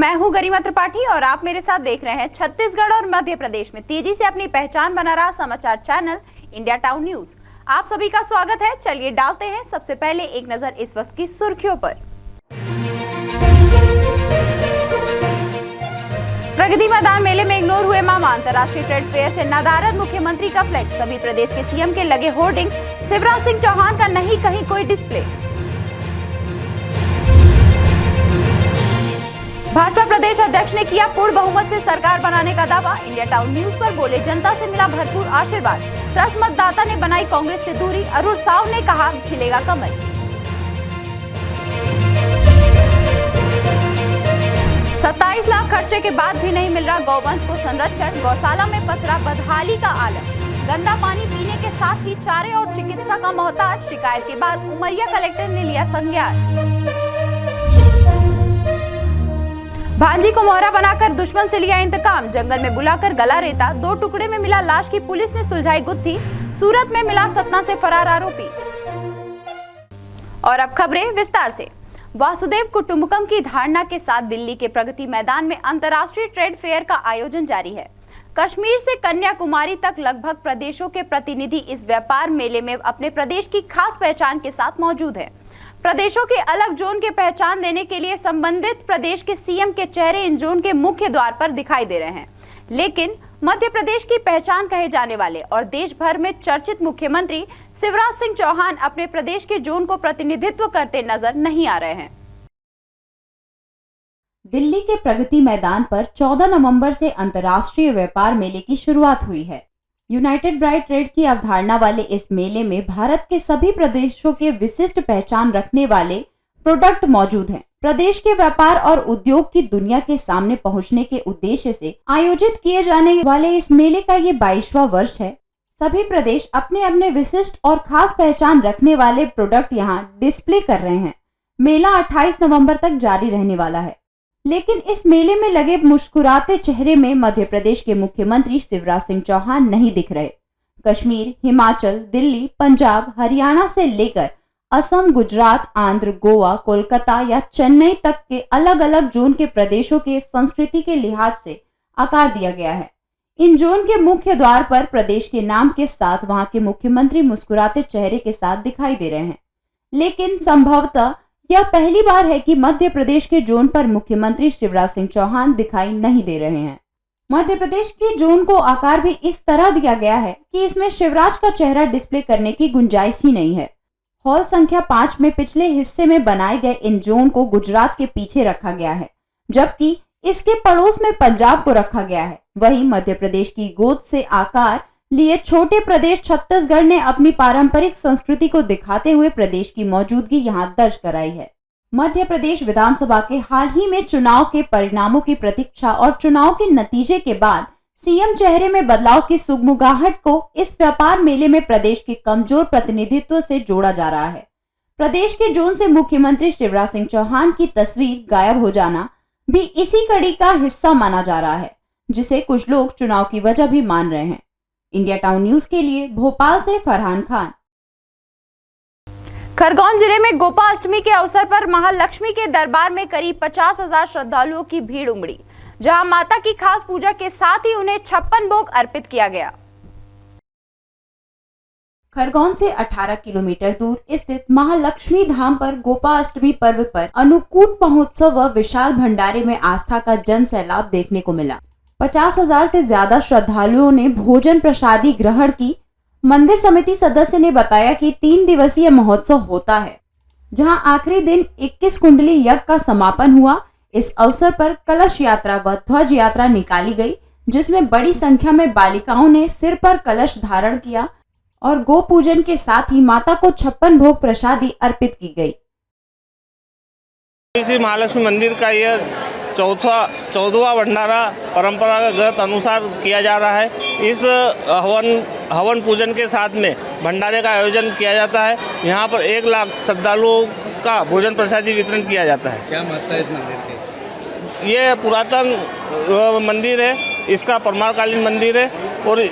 मैं हूं गरिमा त्रिपाठी और आप मेरे साथ देख रहे हैं छत्तीसगढ़ और मध्य प्रदेश में तेजी से अपनी पहचान बना रहा समाचार चैनल इंडिया टाउन न्यूज। आप सभी का स्वागत है। चलिए डालते हैं सबसे पहले एक नजर इस वक्त की सुर्खियों पर। प्रगति मैदान मेले में इग्नोर हुए मामा। अंतर्राष्ट्रीय ट्रेड फेयर से नदारद मुख्यमंत्री का फ्लैक्स। सभी प्रदेश के सीएम के लगे होर्डिंग्स। शिवराज सिंह चौहान का नहीं कहीं कोई डिस्प्ले। भाजपा प्रदेश अध्यक्ष ने किया पूर्ण बहुमत से सरकार बनाने का दावा। इंडिया टाउन न्यूज पर बोले, जनता से मिला भरपूर आशीर्वाद। त्रस्त मतदाता ने बनाई कांग्रेस से दूरी। अरुण साव ने कहा, खिलेगा कमल। $27 लाख खर्चे के बाद भी नहीं मिल रहा गौवंश को संरक्षण। गौशाला में पसरा बदहाली का आलम। गंदा पानी पीने के साथ ही चारे और चिकित्सा का मोहताज। शिकायत के बाद उमरिया कलेक्टर ने लिया संज्ञान। भांजी को मोहरा बनाकर दुश्मन से लिया इंतकाम। जंगल में बुलाकर गला रेता। 2 टुकड़े में मिला लाश की पुलिस ने सुलझाई गुत्थी। सूरत में मिला सतना से फरार आरोपी। और अब खबरें विस्तार से। वासुदेव कुटुंबकम की धारणा के साथ दिल्ली के प्रगति मैदान में अंतर्राष्ट्रीय ट्रेड फेयर का आयोजन जारी है। कश्मीर से कन्याकुमारी तक लगभग प्रदेशों के प्रतिनिधि इस व्यापार मेले में अपने प्रदेश की खास पहचान के साथ मौजूद हैं। प्रदेशों के अलग जोन के पहचान देने के लिए संबंधित प्रदेश के सीएम के चेहरे इन जोन के मुख्य द्वार पर दिखाई दे रहे हैं, लेकिन मध्य प्रदेश की पहचान कहे जाने वाले और देश भर में चर्चित मुख्यमंत्री शिवराज सिंह चौहान अपने प्रदेश के जोन को प्रतिनिधित्व करते नजर नहीं आ रहे हैं। दिल्ली के प्रगति मैदान पर 14 नवंबर से अंतर्राष्ट्रीय व्यापार मेले की शुरुआत हुई है। यूनाइटेड बाय ट्रेड की अवधारणा वाले इस मेले में भारत के सभी प्रदेशों के विशिष्ट पहचान रखने वाले प्रोडक्ट मौजूद हैं। प्रदेश के व्यापार और उद्योग की दुनिया के सामने पहुंचने के उद्देश्य से आयोजित किए जाने वाले इस मेले का ये 22वां वर्ष है। सभी प्रदेश अपने अपने विशिष्ट और खास पहचान रखने वाले प्रोडक्ट यहाँ डिस्प्ले कर रहे हैं। मेला 28 नवम्बर तक जारी रहने वाला है, लेकिन इस मेले में लगे मुस्कुराते चेहरे में मध्य प्रदेश के मुख्यमंत्री शिवराज सिंह चौहान नहीं दिख रहे। कश्मीर, हिमाचल, दिल्ली, पंजाब, हरियाणा से लेकर असम, गुजरात, आंध्र, गोवा, कोलकाता या चेन्नई तक के अलग अलग जोन के प्रदेशों के संस्कृति के लिहाज से आकार दिया गया है। इन जोन के मुख्य द्वार पर प्रदेश के नाम के साथ वहां के मुख्यमंत्री मुस्कुराते चेहरे के साथ दिखाई दे रहे हैं, लेकिन संभवतः यह पहली बार है कि मध्य प्रदेश के जोन पर मुख्यमंत्री शिवराज सिंह चौहान दिखाई नहीं दे रहे हैं। मध्य प्रदेश के जोन को आकार भी इस तरह दिया गया है कि इसमें शिवराज का चेहरा डिस्प्ले करने की गुंजाइश ही नहीं है। हॉल संख्या 5 में पिछले हिस्से में बनाए गए इन जोन को गुजरात के पीछे रखा गया है, जबकि इसके पड़ोस में पंजाब को रखा गया है। वहीं मध्य प्रदेश की गोद से आकार लिए छोटे प्रदेश छत्तीसगढ़ ने अपनी पारंपरिक संस्कृति को दिखाते हुए प्रदेश की मौजूदगी यहां दर्ज कराई है। मध्य प्रदेश विधानसभा के हाल ही में चुनाव के परिणामों की प्रतीक्षा और चुनाव के नतीजे के बाद सीएम चेहरे में बदलाव की सुगमुगाहट को इस व्यापार मेले में प्रदेश के कमजोर प्रतिनिधित्व से जोड़ा जा रहा है। प्रदेश के जोन से मुख्यमंत्री शिवराज सिंह चौहान की तस्वीर गायब हो जाना भी इसी कड़ी का हिस्सा माना जा रहा है, जिसे कुछ लोग चुनाव की वजह भी मान रहे हैं। इंडिया टाउन न्यूज के लिए भोपाल से फरहान खान। खरगोन जिले में गोपाष्टमी के अवसर पर महालक्ष्मी के दरबार में करीब 50,000 श्रद्धालुओं की भीड़ उमड़ी, जहां माता की खास पूजा के साथ ही उन्हें 56 भोग अर्पित किया गया। खरगोन से 18 किलोमीटर दूर स्थित महालक्ष्मी धाम पर गोपाष्टमी पर्व पर अन्नकूट महोत्सव व विशाल भंडारे में आस्था का जन सैलाब देखने को मिला। 50,000 से ज्यादा श्रद्धालुओं ने भोजन प्रसादी ग्रहण की। मंदिर समिति सदस्य ने बताया कि 3 दिवसीय महोत्सव होता है, जहां आखिरी दिन 21 कुंडली यज्ञ का समापन हुआ। इस अवसर पर कलश यात्रा व ध्वज यात्रा निकाली गई, जिसमें बड़ी संख्या में बालिकाओं ने सिर पर कलश धारण किया और गो पूजन के साथ ही माता को 56 भोग प्रसादी अर्पित की गई। श्री महालक्ष्मी मंदिर का यह 14वां भंडारा परंपरागत अनुसार किया जा रहा है। इस हवन पूजन के साथ में भंडारे का आयोजन किया जाता है। यहाँ पर 1 लाख श्रद्धालुओं का भोजन प्रसादी वितरण किया जाता है। क्या महत्ता है इस मंदिर की? ये पुरातन मंदिर है, इसका परमारकालीन मंदिर है और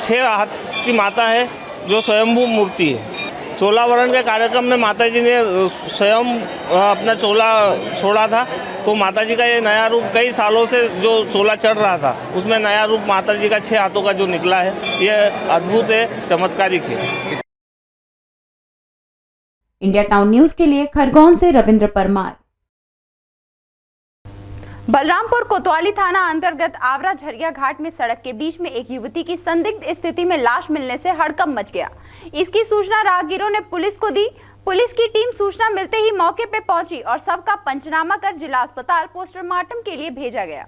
6 हाथ की माता है जो स्वयंभू मूर्ति है। चोला वरण के कार्यक्रम में माता जी ने स्वयं अपना चोला छोड़ा था तो माता जी का ये नया रूप कई सालों से जो चोला चढ़ रहा था उसमें नया रूप माता जी का 6 हाथों का जो निकला है, ये अद्भुत है, चमत्कारिक है। इंडिया टाउन न्यूज के लिए खरगोन से रविंद्र परमार। बलरामपुर कोतवाली थाना अंतर्गत आवरा झरिया घाट में सड़क के बीच में एक युवती की संदिग्ध स्थिति में लाश मिलने से हड़कंप मच गया। इसकी सूचना राहगीरों ने पुलिस को दी। पुलिस की टीम सूचना मिलते ही मौके पर पहुंची और शव का पंचनामा कर जिला अस्पताल पोस्टमार्टम के लिए भेजा गया।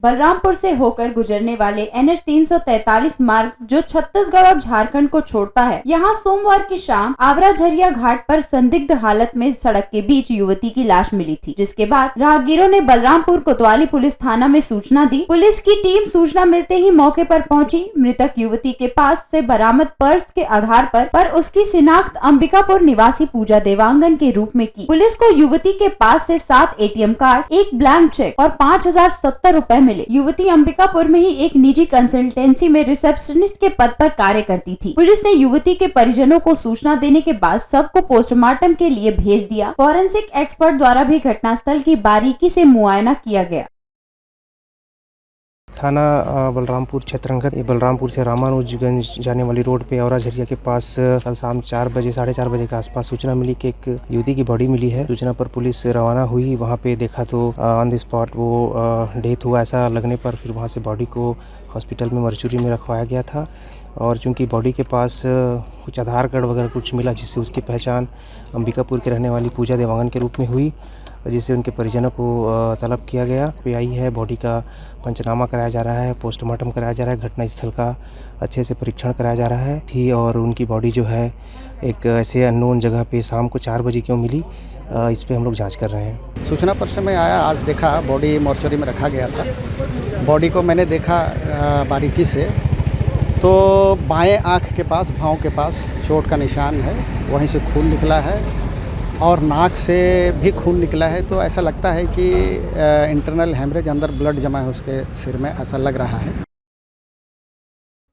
बलरामपुर से होकर गुजरने वाले NH 343 मार्ग जो छत्तीसगढ़ और झारखंड को छोड़ता है, यहाँ सोमवार की शाम आवरा झरिया घाट पर संदिग्ध हालत में सड़क के बीच युवती की लाश मिली थी, जिसके बाद राहगीरों ने बलरामपुर कोतवाली पुलिस थाना में सूचना दी। पुलिस की टीम सूचना मिलते ही मौके पर पहुंची। मृतक युवती के पास से बरामद पर्स के आधार पर उसकी शिनाख्त अंबिकापुर निवासी पूजा देवांगन के रूप में की। पुलिस को युवती के पास से 7 ATM कार्ड, 1 ब्लैंक चेक और 5070 रुपए मिले। युवती अंबिकापुर में ही एक निजी कंसल्टेंसी में रिसेप्शनिस्ट के पद पर कार्य करती थी। पुलिस ने युवती के परिजनों को सूचना देने के बाद शव को पोस्टमार्टम के लिए भेज दिया। फॉरेंसिक एक्सपर्ट द्वारा भी घटनास्थल की बारीकी से मुआयना किया गया। थाना बलरामपुर क्षेत्र अंतर्गत बलरामपुर से रामानुजगंज जाने वाली रोड पे आवरा झरिया के पास कल शाम 4 बजे 4:30 बजे के आसपास सूचना मिली कि एक युवती की बॉडी मिली है। सूचना पर पुलिस रवाना हुई। वहां पे देखा तो ऑन द स्पॉट वो डेथ हुआ ऐसा लगने पर फिर वहां से बॉडी को हॉस्पिटल में मर्चुरी में रखवाया गया था। और चूंकि बॉडी के पास कुछ आधार कार्ड वगैरह कुछ मिला, जिससे उसकी पहचान अंबिकापुर के रहने वाली पूजा देवांगन के रूप में हुई, जिससे उनके परिजनों को तलब किया गया। आई है बॉडी का पंचनामा कराया जा रहा है, पोस्टमार्टम कराया जा रहा है, घटनास्थल का अच्छे से परीक्षण कराया जा रहा है थी। और उनकी बॉडी जो है एक ऐसे अननोन जगह पे शाम को 4 बजे क्यों मिली, इस पे हम लोग जांच कर रहे हैं। सूचना पर से मैं आया, आज देखा बॉडी मॉर्चरी में रखा गया था। बॉडी को मैंने देखा बारीकी से, तो बाएं आँख के पास, भाव के पास चोट का निशान है, वहीं से खून निकला है और नाक से भी खून निकला है। तो ऐसा लगता है कि इंटरनल हेमरेज, अंदर ब्लड जमा है उसके सिर में, ऐसा लग रहा है।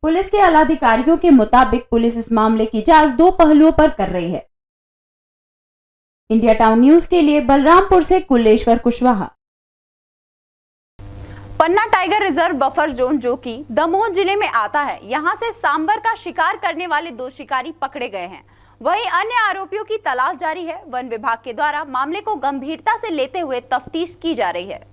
पुलिस के आला अधिकारियों के मुताबिक पुलिस इस मामले की जांच 2 पहलुओं पर कर रही है। इंडिया टाउन न्यूज के लिए बलरामपुर से कुलेश्वर कुशवाहा। पन्ना टाइगर रिजर्व बफर जोन जो कि दमोह जिले में आता है, यहां से सांबर का शिकार करने वाले 2 शिकारी पकड़े गए हैं। वहीं अन्य आरोपियों की तलाश जारी है। वन विभाग के द्वारा मामले को गंभीरता से लेते हुए तफ्तीश की जा रही है।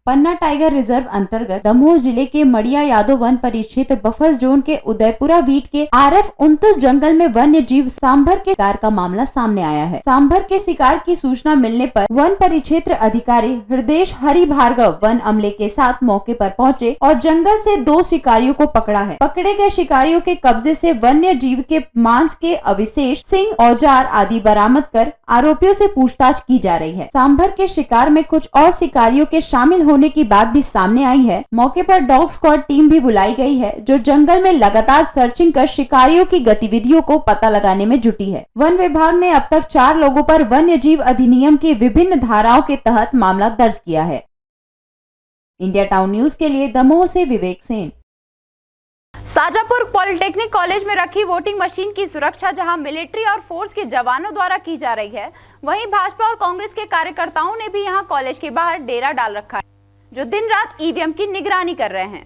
पन्ना टाइगर रिजर्व अंतर्गत दमोह जिले के मड़िया यादव वन परिक्षेत्र बफर जोन के उदयपुरा बीट के RF 29 जंगल में वन्य जीव सांभर के शिकार का मामला सामने आया है। सांभर के शिकार की सूचना मिलने पर वन परिक्षेत्र अधिकारी हृदय हरि भार्गव वन अमले के साथ मौके पर पहुंचे और जंगल से 2 शिकारियों को पकड़ा है। पकड़े गए शिकारियों के कब्जे से वन्य जीव के मांस के अवशेष, सिंग, औजार आदि बरामद कर आरोपियों से पूछताछ की जा रही है। सांभर के शिकार में कुछ और शिकारियों के शामिल होने की बात भी सामने आई है। मौके पर डॉग स्क्वाड टीम भी बुलाई गई है, जो जंगल में लगातार सर्चिंग कर शिकारियों की गतिविधियों को पता लगाने में जुटी है। वन विभाग ने अब तक 4 लोगों पर वन्य जीव अधिनियम की विभिन्न धाराओं के तहत मामला दर्ज किया है। इंडिया टाउन न्यूज के लिए दमोह से विवेक सेन। शाजापुर पॉलिटेक्निक कॉलेज में रखी वोटिंग मशीन की सुरक्षा जहां मिलिट्री और फोर्स के जवानों द्वारा की जा रही है, वहीं भाजपा और कांग्रेस के कार्यकर्ताओं ने भी यहां कॉलेज के बाहर डेरा डाल रखा है, जो दिन रात ईवीएम की निगरानी कर रहे हैं।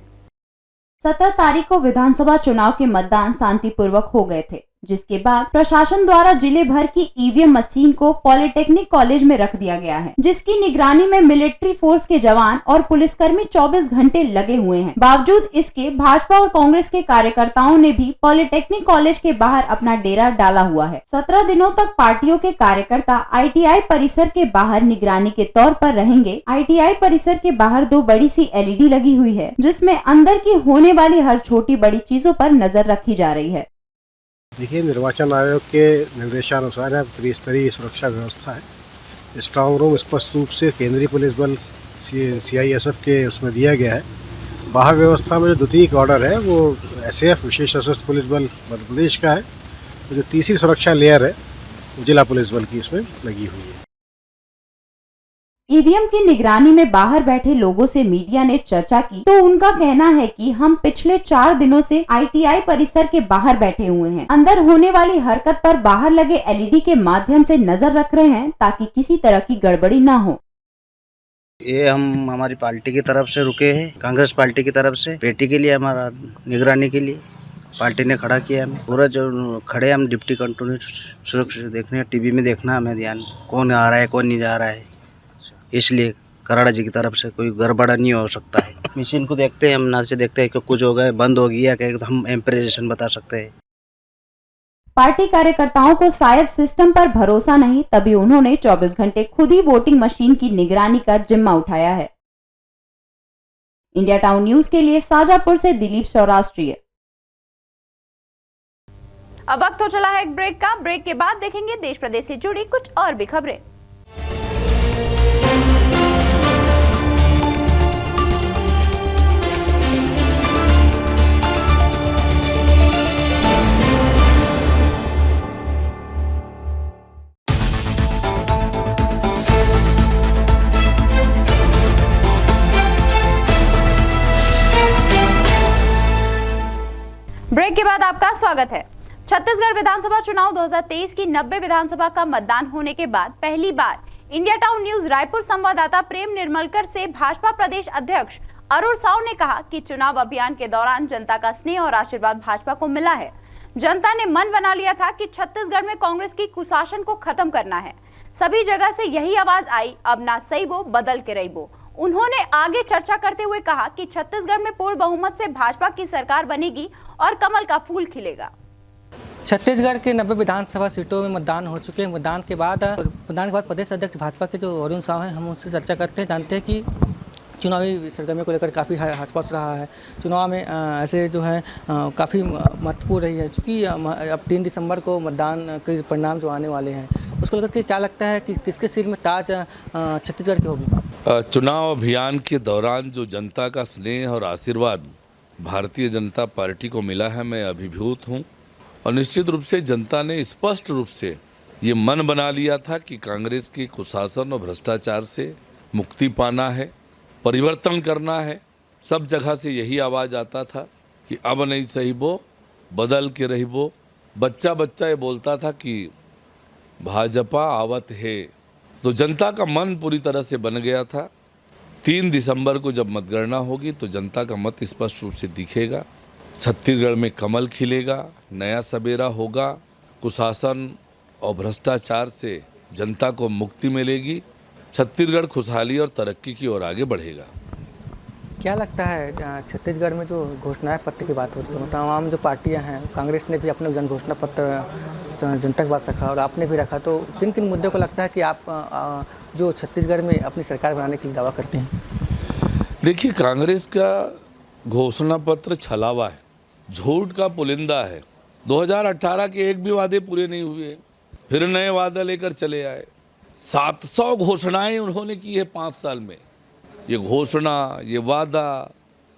17 तारीख को विधानसभा चुनाव के मतदान शांतिपूर्वक हो गए थे, जिसके बाद प्रशासन द्वारा जिले भर की ईवीएम मशीन को पॉलिटेक्निक कॉलेज में रख दिया गया है, जिसकी निगरानी में मिलिट्री फोर्स के जवान और पुलिसकर्मी 24 घंटे लगे हुए हैं। बावजूद इसके भाजपा और कांग्रेस के कार्यकर्ताओं ने भी पॉलिटेक्निक कॉलेज के बाहर अपना डेरा डाला हुआ है। 17 दिनों तक पार्टियों के कार्यकर्ता ITI परिसर के बाहर निगरानी के तौर पर रहेंगे। ITI परिसर के बाहर 2 बड़ी सी LED लगी हुई है, जिसमें अंदर की होने वाली हर छोटी बड़ी चीजों पर नजर रखी जा रही है। देखिए, निर्वाचन आयोग के निर्देशानुसार है त्रिस्तरीय सुरक्षा व्यवस्था है। स्ट्रांग रूम स्पष्ट रूप से केंद्रीय पुलिस बल CISF के उसमें दिया गया है। बाहर व्यवस्था में जो द्वितीयक ऑर्डर है वो SAF विशेष सशस्त्र पुलिस बल मध्य प्रदेश का है। तो जो तीसरी सुरक्षा लेयर है जिला पुलिस बल की इसमें लगी हुई है। ईवीएम की निगरानी में बाहर बैठे लोगों से मीडिया ने चर्चा की, तो उनका कहना है कि हम पिछले 4 दिनों से ITI परिसर के बाहर बैठे हुए हैं। अंदर होने वाली हरकत पर बाहर लगे LED के माध्यम से नजर रख रहे हैं, ताकि किसी तरह की गड़बड़ी न हो। ये हम हमारी पार्टी की तरफ से रुके हैं, कांग्रेस पार्टी की तरफ से बेटी के लिए, हमारा निगरानी के लिए पार्टी ने खड़ा किया हमें। पूरा जो खड़े हम डिप्टी कंट्रोलर सुरक्षा देखने, टीवी में देखना हमें ध्यान कौन आ रहा है कौन नहीं जा रहा है, इसलिए कराड़ा जी की तरफ से कोई गड़बड़ा नहीं हो सकता है। मशीन को देखते हैं, हम ना से देखते हैं कि कुछ हो गए बंद हो गया क्या, तो हम एम्प्रेजेशन बता सकते हैं। पार्टी कार्यकर्ताओं को शायद सिस्टम पर भरोसा नहीं, तभी उन्होंने 24 घंटे खुद ही वोटिंग मशीन की निगरानी का जिम्मा उठाया है। इंडिया टाउन न्यूज के लिए शाजापुर से दिलीप सौराष्ट्रीय। अब वक्त हो चला है एक ब्रेक का। ब्रेक के बाद देखेंगे देश प्रदेश से जुड़ी कुछ और भी खबरें। ब्रेक के बाद आपका स्वागत है। छत्तीसगढ़ विधानसभा चुनाव 2023 की 90 विधानसभा का मतदान होने के बाद पहली बार इंडिया टाउन न्यूज रायपुर संवाददाता प्रेम निर्मलकर से भाजपा प्रदेश अध्यक्ष अरुण साव ने कहा कि चुनाव अभियान के दौरान जनता का स्नेह और आशीर्वाद भाजपा को मिला है। जनता ने मन बना लिया था कि छत्तीसगढ़ में कांग्रेस की कुशासन को खत्म करना है। सभी जगह से यही आवाज आई, अब ना सही वो बदल के रही वो। उन्होंने आगे चर्चा करते हुए कहा कि छत्तीसगढ़ में पूर्ण बहुमत से भाजपा की सरकार बनेगी और कमल का फूल खिलेगा। छत्तीसगढ़ के 90 विधानसभा सीटों में मतदान हो चुके हैं। मतदान के बाद प्रदेश अध्यक्ष भाजपा के जो अरुण साव हैं, हम उनसे चर्चा करते हैं, जानते हैं कि चुनावी सरगर्मी को लेकर काफ़ी हचपच रहा है। चुनाव में ऐसे जो है काफ़ी महत्वपूर्ण रही है, चूँकि अब 3 दिसंबर को मतदान के परिणाम जो आने वाले हैं, उसको लेकर के क्या लगता है कि किसके सिर में ताज छत्तीसगढ़ की होगी? चुनाव अभियान के दौरान जो जनता का स्नेह और आशीर्वाद भारतीय जनता पार्टी को मिला है, मैं अभिभूत हूँ। और निश्चित रूप से जनता ने स्पष्ट रूप से ये मन बना लिया था कि कांग्रेस की कुशासन और भ्रष्टाचार से मुक्ति पाना है, परिवर्तन करना है। सब जगह से यही आवाज़ आता था कि अब नहीं सही वो बदल के रही वो। बच्चा बच्चा ये बोलता था कि भाजपा आवत है। तो जनता का मन पूरी तरह से बन गया था। 3 दिसंबर को जब मतगणना होगी तो जनता का मत स्पष्ट रूप से दिखेगा। छत्तीसगढ़ में कमल खिलेगा, नया सवेरा होगा, कुशासन और भ्रष्टाचार से जनता को मुक्ति मिलेगी, छत्तीसगढ़ खुशहाली और तरक्की की ओर आगे बढ़ेगा। क्या लगता है छत्तीसगढ़ में जो घोषणा पत्र की बात होती है, तमाम जो पार्टियां हैं, कांग्रेस ने भी अपना जन घोषणा पत्र जनता के पास रखा और आपने भी रखा, तो किन किन मुद्दों को लगता है कि आप जो छत्तीसगढ़ में अपनी सरकार बनाने के लिए दावा करते हैं? देखिए, कांग्रेस का घोषणा पत्र छलावा है, झूठ का पुलिंदा है। 2018 के एक भी वादे पूरे नहीं हुए, फिर नए वादे लेकर चले आए। 700 घोषणाएं उन्होंने की है 5 साल में। ये घोषणा, ये वादा,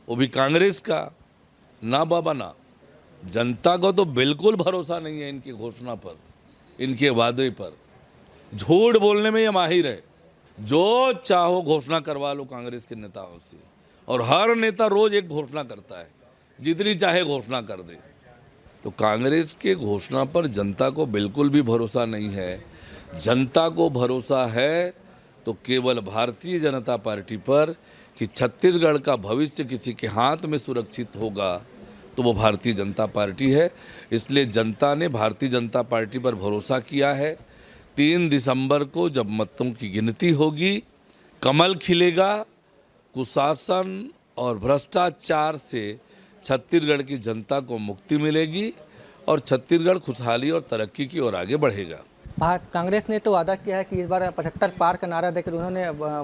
वो भी कांग्रेस का। ना बाबा ना, जनता को तो बिल्कुल भरोसा नहीं है इनकी घोषणा पर, इनके वादे पर। झूठ बोलने में ये माहिर है। जो चाहो घोषणा करवा लो कांग्रेस के नेताओं से, और हर नेता रोज एक घोषणा करता है, जितनी चाहे घोषणा कर दे। तो कांग्रेस के घोषणा पर जनता को बिल्कुल भी भरोसा नहीं है। जनता को भरोसा है तो केवल भारतीय जनता पार्टी पर कि छत्तीसगढ़ का भविष्य किसी के हाथ में सुरक्षित होगा, तो वो भारतीय जनता पार्टी है। इसलिए जनता ने भारतीय जनता पार्टी पर भरोसा किया है। 3 दिसंबर को जब मतों की गिनती होगी, कमल खिलेगा, कुशासन और भ्रष्टाचार से छत्तीसगढ़ की जनता को मुक्ति मिलेगी और छत्तीसगढ़ खुशहाली और तरक्की की ओर आगे बढ़ेगा। कांग्रेस ने तो वादा किया है कि इस बार 75 पार का नारा देकर उन्होंने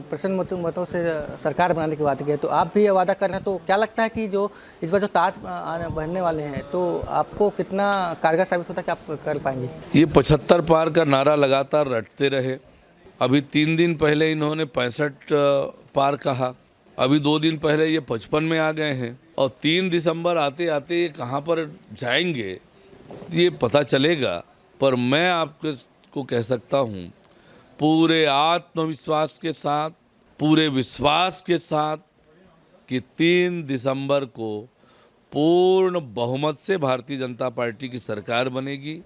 प्रचंड मतों से सरकार बनाने की बात की है, तो आप भी ये वादा कर रहे हैं। तो क्या लगता है कि जो इस बार जो ताज बनने वाले हैं, तो आपको कितना कारगर साबित होता है कि आप कर पाएंगे? ये 75 पार का नारा लगातार रटते रहे। अभी 3 दिन पहले इन्होंने 65 पार कहा, अभी 2 दिन पहले ये 55 में आ गए हैं, और 3 दिसंबर आते आते ये कहाँ पर जाएंगे ये पता चलेगा। पर मैं आपको कह सकता हूँ, पूरे आत्मविश्वास के साथ, पूरे विश्वास के साथ कि 3 दिसंबर को पूर्ण बहुमत से भारतीय जनता पार्टी की सरकार बनेगी,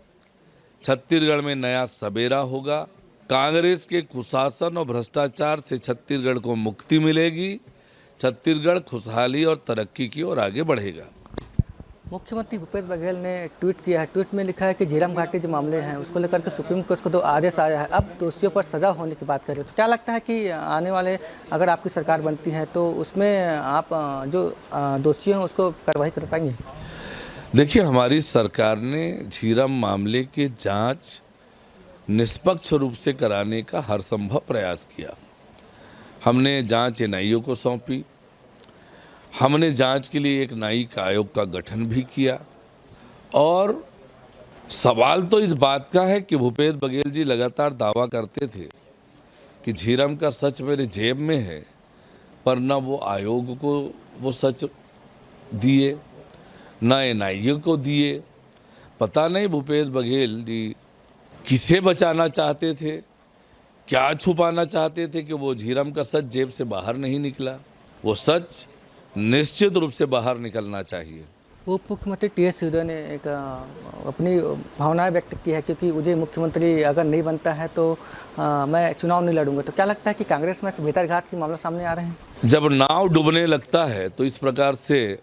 छत्तीसगढ़ में नया सवेरा होगा, कांग्रेस के कुशासन और भ्रष्टाचार से छत्तीसगढ़ को मुक्ति मिलेगी, छत्तीसगढ़ खुशहाली और तरक्की की ओर आगे बढ़ेगा। मुख्यमंत्री भूपेश बघेल ने ट्वीट किया है। ट्वीट में लिखा है कि झीरम घाटी जो मामले हैं उसको लेकर के सुप्रीम कोर्ट को 2 आदेश आया है। अब दोषियों पर सजा होने की बात कर रहे हो, तो क्या लगता है कि आने वाले अगर आपकी सरकार बनती है तो उसमें आप जो दोषी हैं उसको कार्रवाई कर पाएंगे? देखिए, हमारी सरकार ने झीरम मामले की जांच निष्पक्ष रूप से कराने का हर संभव प्रयास किया। हमने जांच NIA को सौंपी, हमने जांच के लिए एक न्यायिक आयोग का गठन भी किया। और सवाल तो इस बात का है कि भूपेश बघेल जी लगातार दावा करते थे कि झीरम का सच मेरे जेब में है, पर न वो आयोग को वो सच दिए, न NIA को दिए। पता नहीं भूपेश बघेल जी किसे बचाना चाहते थे, क्या छुपाना चाहते थे कि वो झीरम का सच जेब से बाहर नहीं निकला। वो सच निश्चित रूप से बाहर निकलना चाहिए। उप मुख्यमंत्री TS सिंहदेव ने एक अपनी भावनाएं व्यक्त की है, क्योंकि मुझे मुख्यमंत्री अगर नहीं बनता है तो मैं चुनाव नहीं लड़ूंगा। तो क्या लगता है कि कांग्रेस में भेतरघात के मामला सामने आ रहे हैं? जब नाव डूबने लगता है तो इस प्रकार से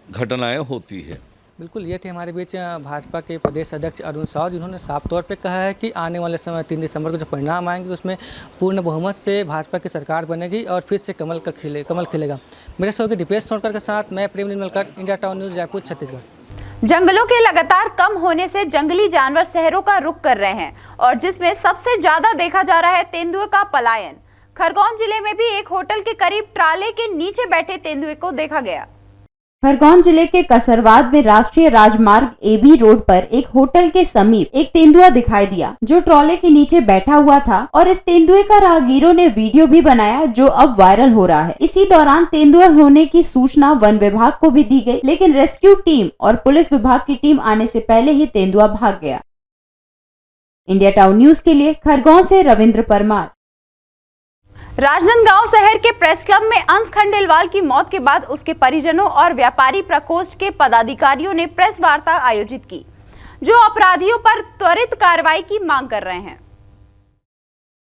घटनाएं होती है। बिल्कुल, ये थे हमारे बीच भाजपा के प्रदेश अध्यक्ष अरुण साव, जिन्होंने साफ तौर पे कहा है कि आने वाले समय 3 दिसंबर को जो परिणाम आएंगे उसमें पूर्ण बहुमत से भाजपा की सरकार बनेगी और फिर से कमल खिलेगा। मेरे सहयोगी दीपेश सोनकर के साथ मैं Prem Nirmalkar, India Town News, Jaipur, Chhattisgarh. जंगलों के लगातार कम होने से जंगली जानवर शहरों का रुख कर रहे हैं और जिसमें सबसे ज्यादा देखा जा रहा है तेंदुए का पलायन। खरगोन जिले में भी एक होटल के करीब ट्राले के नीचे बैठे तेंदुए को देखा गया। खरगोन जिले के कसरवाद में राष्ट्रीय राजमार्ग AB रोड पर एक होटल के समीप एक तेंदुआ दिखाई दिया जो ट्रॉले के नीचे बैठा हुआ था और इस तेंदुए का राहगीरों ने वीडियो भी बनाया जो अब वायरल हो रहा है। इसी दौरान तेंदुआ होने की सूचना वन विभाग को भी दी गई, लेकिन रेस्क्यू टीम और पुलिस विभाग की टीम आने से पहले ही तेंदुआ भाग गया। इंडिया टाउन न्यूज के लिए खरगोन से रविंद्र परमार। राजनांदगांव शहर के प्रेस क्लब में अंश खंडेलवाल की मौत के बाद उसके परिजनों और व्यापारी प्रकोष्ठ के पदाधिकारियों ने प्रेस वार्ता आयोजित की, जो अपराधियों पर त्वरित कार्रवाई की मांग कर रहे हैं।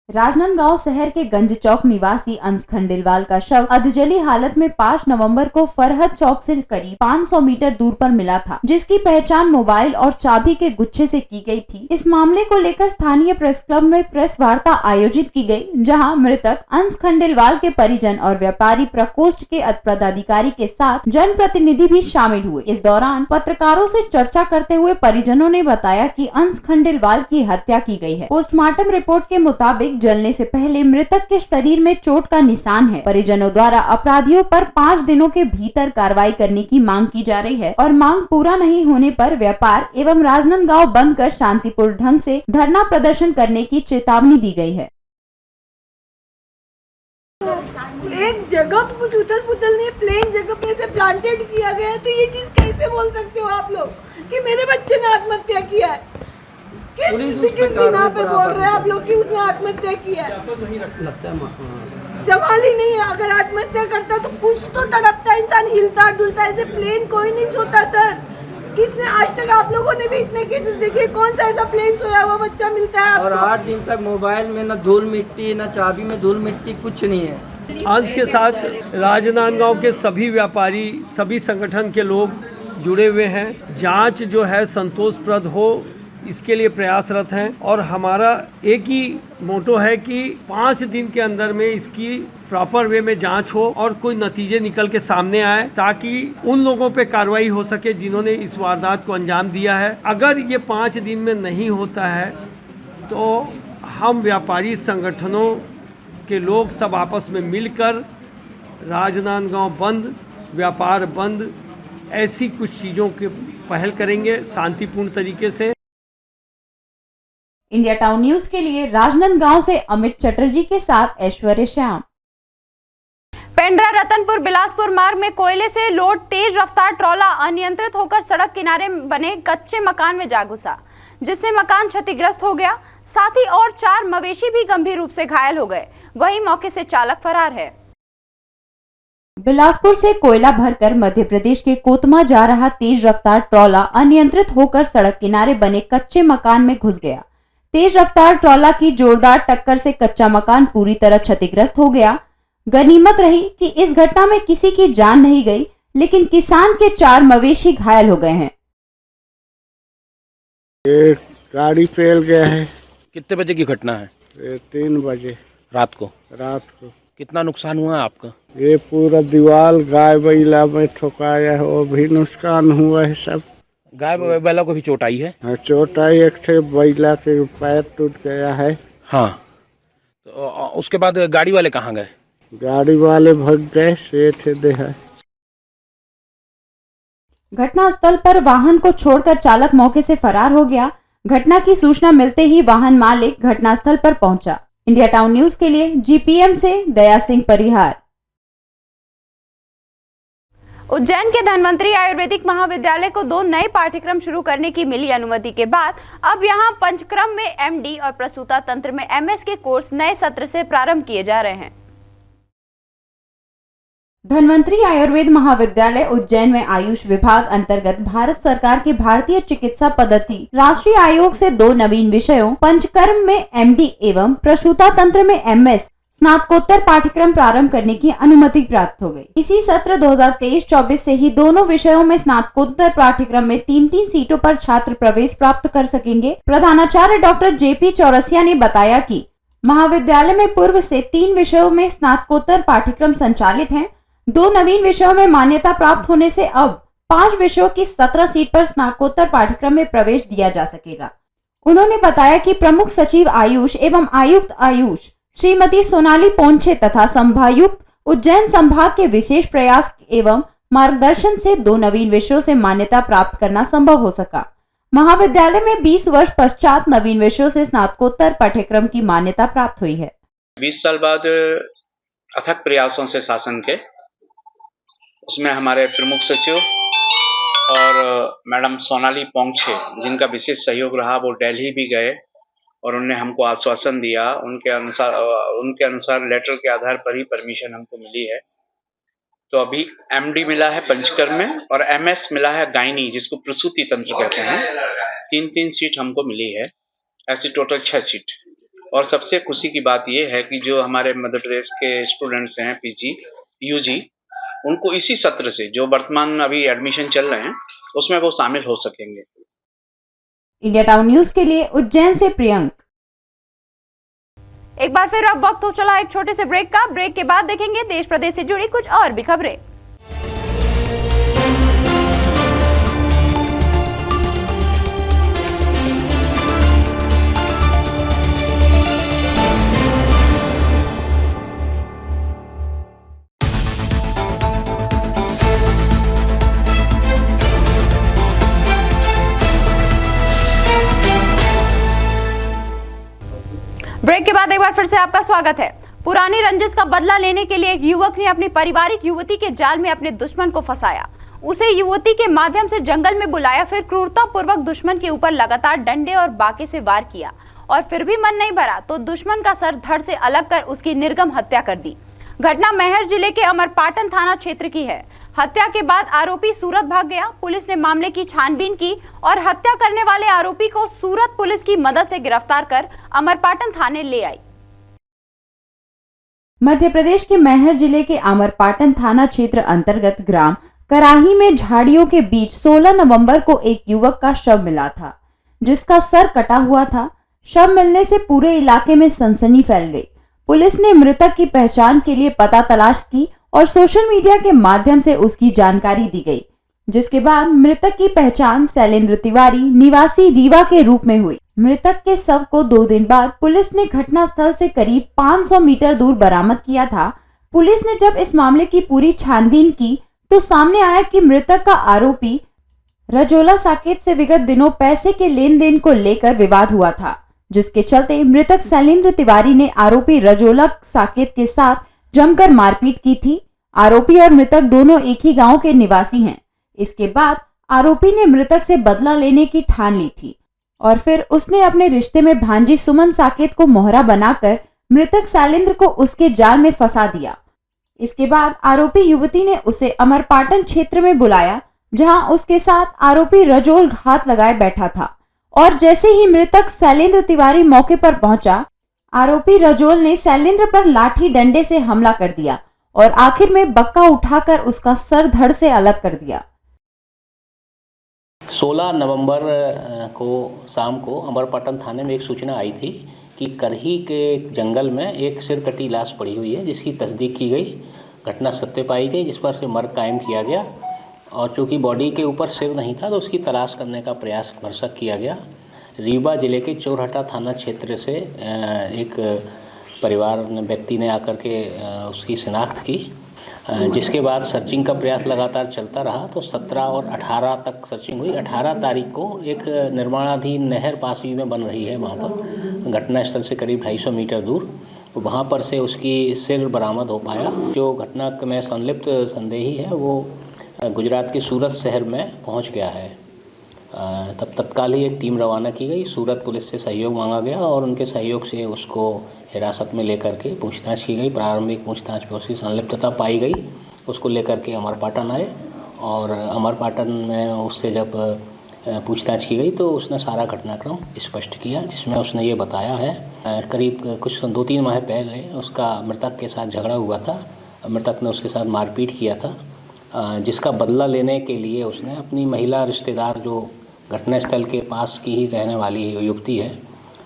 राजनांदगांव शहर के गंज चौक निवासी अंश खंडेलवाल का शव अधजली हालत में 5 नवंबर को फरहद चौक से करीब 500 मीटर दूर पर मिला था, जिसकी पहचान मोबाइल और चाबी के गुच्छे से की गई थी। इस मामले को लेकर स्थानीय प्रेस क्लब में प्रेस वार्ता आयोजित की गई, जहां मृतक अंश खंडेलवाल के परिजन और व्यापारी प्रकोष्ठ के पदाधिकारी के साथ जनप्रतिनिधि भी शामिल हुए। इस दौरान पत्रकारों से चर्चा करते हुए परिजनों ने बताया कि अंश खंडेलवाल की हत्या की गई है। पोस्टमार्टम रिपोर्ट के मुताबिक जलने से पहले मृतक के शरीर में चोट का निशान है। परिजनों द्वारा अपराधियों पर 5 दिनों के भीतर कार्रवाई करने की मांग की जा रही है और मांग पूरा नहीं होने पर व्यापार एवं राजनांदगांव बंद कर शांतिपूर्ण ढंग से धरना प्रदर्शन करने की चेतावनी दी गई है। एक जगह कुछ उथल पुथल नहीं, प्लेन जगह पे से प्लांटेड किया गया है, तो ये चीज कैसे बोल सकते हो आप लोग कि मेरे बच्चे ने आत्महत्या किया है? किस बिना पे बोल रहे हैं आप लोग कि उसने आत्महत्या किया है? सवाल ही नहीं है। अगर आत्महत्या करता तो कुछ तो तड़पता, इंसान हिलता डुलता, ऐसे प्लेन कोई नहीं सोता सर। किसने आज तक आप लोगों ने भी इतने केसेस देखे? कौन सा ऐसा प्लेन सोया हुआ बच्चा मिलता है? और 8 दिन तक मोबाइल में न धूल मिट्टी न चाबी में धूल मिट्टी कुछ नहीं है। अंश के साथ राजनांदगांव के सभी व्यापारी, सभी संगठन के लोग जुड़े हुए हैं। जांच जो है संतोषप्रद हो, इसके लिए प्रयासरत हैं और हमारा एक ही मोटो है कि 5 दिन के अंदर में इसकी प्रॉपर वे में जांच हो और कोई नतीजे निकल के सामने आए, ताकि उन लोगों पे कार्रवाई हो सके जिन्होंने इस वारदात को अंजाम दिया है। अगर ये 5 दिन में नहीं होता है तो हम व्यापारी संगठनों के लोग सब आपस में मिलकर राजनांदगांव बंद, व्यापार बंद, ऐसी कुछ चीज़ों के पहल करेंगे शांतिपूर्ण तरीके से। इंडिया टाउन न्यूज के लिए राजनांदगांव से अमित चटर्जी के साथ ऐश्वर्य श्याम। पेंड्रा रतनपुर बिलासपुर मार्ग में कोयले से लोड तेज रफ्तार ट्रॉला अनियंत्रित होकर सड़क किनारे बने कच्चे मकान में जा घुसा, जिससे मकान क्षतिग्रस्त हो गया। साथ ही और 4 मवेशी भी गंभीर रूप से घायल हो गए। वहीं मौके से चालक फरार है। बिलासपुर से कोयला भरकर मध्य प्रदेश के कोतमा जा रहा तेज रफ्तार ट्रॉला अनियंत्रित होकर सड़क किनारे बने कच्चे मकान में घुस गया, तेज रफ्तार ट्रॉला की जोरदार टक्कर से कच्चा मकान पूरी तरह क्षतिग्रस्त हो गया। गनीमत रही कि इस घटना में किसी की जान नहीं गई, लेकिन किसान के 4 मवेशी घायल हो गए हैं। ये गाड़ी फैल गया है। कितने बजे की घटना है? 3 बजे रात को। कितना नुकसान हुआ आपका? ये पूरा दीवार गाय बैला में ठोकाया है, वो भी नुकसान हुआ है सब। गाय बैला को भी चोट आई है? हाँ, चोट आई, एक थे बैला के पैर टूट गया है। हाँ, तो उसके बाद गाड़ी वाले कहाँ गए? गाड़ी वाले भाग गए, सेठ दे है। घटनास्थल पर वाहन को छोड़कर चालक मौके से फरार हो गया। घटना की सूचना मिलते ही वाहन मालिक घटनास्थल पर पहुंचा। इंडिया टाउन न्यूज के लिए जीपीएम से दया सिंह परिहार। उज्जैन के धन्वंतरी आयुर्वेदिक महाविद्यालय को 2 नए पाठ्यक्रम शुरू करने की मिली अनुमति के बाद अब यहां पंचक्रम में एमडी और प्रसूता तंत्र में एमएस के कोर्स नए सत्र से प्रारंभ किए जा रहे हैं। धन्वंतरी आयुर्वेद महाविद्यालय उज्जैन में आयुष विभाग अंतर्गत भारत सरकार के भारतीय चिकित्सा पद्धति राष्ट्रीय आयोग से 2 नवीन विषयों पंचकर्म में एमडी एवं प्रसूता तंत्र में एमएस स्नातकोत्तर पाठ्यक्रम प्रारंभ करने की अनुमति प्राप्त हो गई। इसी सत्र 2023-24 से ही दोनों विषयों में स्नातकोत्तर पाठ्यक्रम में 3-3 सीटों पर छात्र प्रवेश प्राप्त कर सकेंगे। प्रधानाचार्य डॉक्टर जेपी चौरसिया ने बताया कि महाविद्यालय में पूर्व से 3 विषयों में स्नातकोत्तर पाठ्यक्रम संचालित हैं। 2 नवीन विषयों में मान्यता प्राप्त होने से अब 5 विषयों की 17 सीट पर स्नातकोत्तर पाठ्यक्रम में प्रवेश दिया जा सकेगा। उन्होंने बताया कि प्रमुख सचिव आयुष एवं आयुक्त आयुष श्रीमती सोनाली पोंछे तथा संभायुक्त उज्जैन संभाग के विशेष प्रयास एवं मार्गदर्शन से 2 नवीन विषयों से मान्यता प्राप्त करना संभव हो सका। महाविद्यालय में 20 वर्ष पश्चात नवीन विषयों से स्नातकोत्तर पाठ्यक्रम की मान्यता प्राप्त हुई है। 20 साल बाद अथक प्रयासों से शासन के, उसमें हमारे प्रमुख सचिव और मैडम सोनाली पोंछे, जिनका विशेष सहयोग रहा, वो दिल्ली भी गए और उन्होंने हमको आश्वासन दिया। उनके अनुसार लेटर के आधार पर ही परमिशन हमको मिली है। तो अभी एमडी मिला है पंचकर्म में और एमएस मिला है गायनी, जिसको प्रसूति तंत्र कहते हैं। 3-3 सीट हमको मिली है, ऐसी टोटल 6 सीट। और सबसे खुशी की बात यह है कि जो हमारे मध्य प्रदेश के स्टूडेंट्स हैं पीजी यूजी, उनको इसी सत्र से जो वर्तमान अभी एडमिशन चल रहे हैं उसमें वो शामिल हो सकेंगे। इंडिया टाउन न्यूज के लिए उज्जैन से प्रियंक। एक बार फिर अब वक्त हो चला एक छोटे से ब्रेक का। ब्रेक के बाद देखेंगे देश प्रदेश से जुड़ी कुछ और भी खबरें। ब्रेक के बाद एक बार फिर से आपका स्वागत है। पुरानी रंजिश का बदला लेने के लिए एक युवक ने अपनी पारिवारिक युवती के जाल में अपने दुश्मन को फंसाया। उसे युवती के माध्यम से जंगल में बुलाया, फिर क्रूरतापूर्वक दुश्मन के ऊपर लगातार डंडे और बाके से वार किया और फिर भी मन नहीं भरा तो दुश्मन का सर धड़ से अलग कर उसकी निर्मम हत्या कर दी। घटना मैहर जिले के अमरपाटन थाना क्षेत्र की है। हत्या के बाद आरोपी सूरत भाग गया। पुलिस ने मामले की छानबीन की और हत्या करने वाले आरोपी को सूरत पुलिस की मदद से गिरफ्तार कर अमरपाटन थाने ले आई। मध्य प्रदेश के मैहर जिले के अमरपाटन थाना क्षेत्र अंतर्गत ग्राम कराही में झाड़ियों के बीच 16 नवंबर को एक युवक का शव मिला था, जिसका सर कटा हुआ था। शव मिलने से पूरे इलाके में सनसनी फैल गई। पुलिस ने मृतक की पहचान के लिए पता तलाश की और सोशल मीडिया के माध्यम से उसकी जानकारी दी गई, जिसके बाद मृतक की पहचान शैलेंद्र तिवारी निवासी रीवा के रूप में हुई। मृतक के शव को 2 दिन बाद पुलिस ने घटनास्थल से करीब 500 मीटर दूर बरामद किया था। पुलिस ने जब इस मामले की पूरी छानबीन की तो सामने आया कि मृतक का आरोपी रजोला साकेत से विगत दिनों पैसे के लेन देन को लेकर विवाद हुआ था, जिसके चलते मृतक शैलेंद्र तिवारी ने आरोपी रजोला साकेत के साथ जमकर मारपीट की थी। आरोपी और मृतक दोनों एक ही गांव के निवासी हैं। इसके बाद आरोपी ने मृतक से बदला लेने की ठान ली थी और फिर उसने अपने रिश्ते में भांजी सुमन साकेत को मोहरा बनाकर मृतक शैलेंद्र को उसके जाल में फंसा दिया। इसके बाद आरोपी युवती ने उसे अमरपाटन क्षेत्र में बुलाया, जहां उसके साथ आरोपी रजोल घात लगाए बैठा था और जैसे ही मृतक शैलेंद्र तिवारी मौके पर पहुंचा, आरोपी रजोल ने शैलेंद्र पर लाठी डंडे से हमला कर दिया और आखिर में बक्का उठाकर उसका सर धड़ से अलग कर दिया। 16 नवंबर को शाम को अमरपाटन थाने में एक सूचना आई थी कि करही के जंगल में एक सिर कटी लाश पड़ी हुई है, जिसकी तस्दीक की गई। घटना सत्य पाई गई, जिस पर मर्ग कायम किया गया और चूँकि बॉडी के ऊपर सिर नहीं था तो उसकी तलाश करने का प्रयास भरसक किया गया। रीवा जिले के चोरहटा थाना क्षेत्र से एक परिवार व्यक्ति ने आकर के उसकी शिनाख्त की, जिसके बाद सर्चिंग का प्रयास लगातार चलता रहा। तो 17 और 18 तक सर्चिंग हुई। 18 तारीख को एक निर्माणाधीन नहर पासी में बन रही है, वहाँ पर घटनास्थल से करीब 250 मीटर दूर, वहाँ पर से उसकी सिर बरामद हो पाया। जो घटना में संलिप्त संदेही है वो गुजरात के सूरत शहर में पहुँच गया है। तब तत्काल ही एक टीम रवाना की गई। सूरत पुलिस से सहयोग मांगा गया और उनके सहयोग से उसको हिरासत में लेकर के पूछताछ की गई। प्रारंभिक पूछताछ में उसकी संलिप्तता पाई गई। उसको लेकर के अमरपाटन आए और अमरपाटन में उससे जब पूछताछ की गई तो उसने सारा घटनाक्रम स्पष्ट किया, जिसमें उसने ये बताया है करीब कुछ 2-3 माह पहले उसका मृतक के साथ झगड़ा हुआ था। मृतक ने उसके साथ मारपीट किया था, जिसका बदला लेने के लिए उसने अपनी महिला रिश्तेदार जो घटनास्थल के पास की ही रहने वाली युवती है,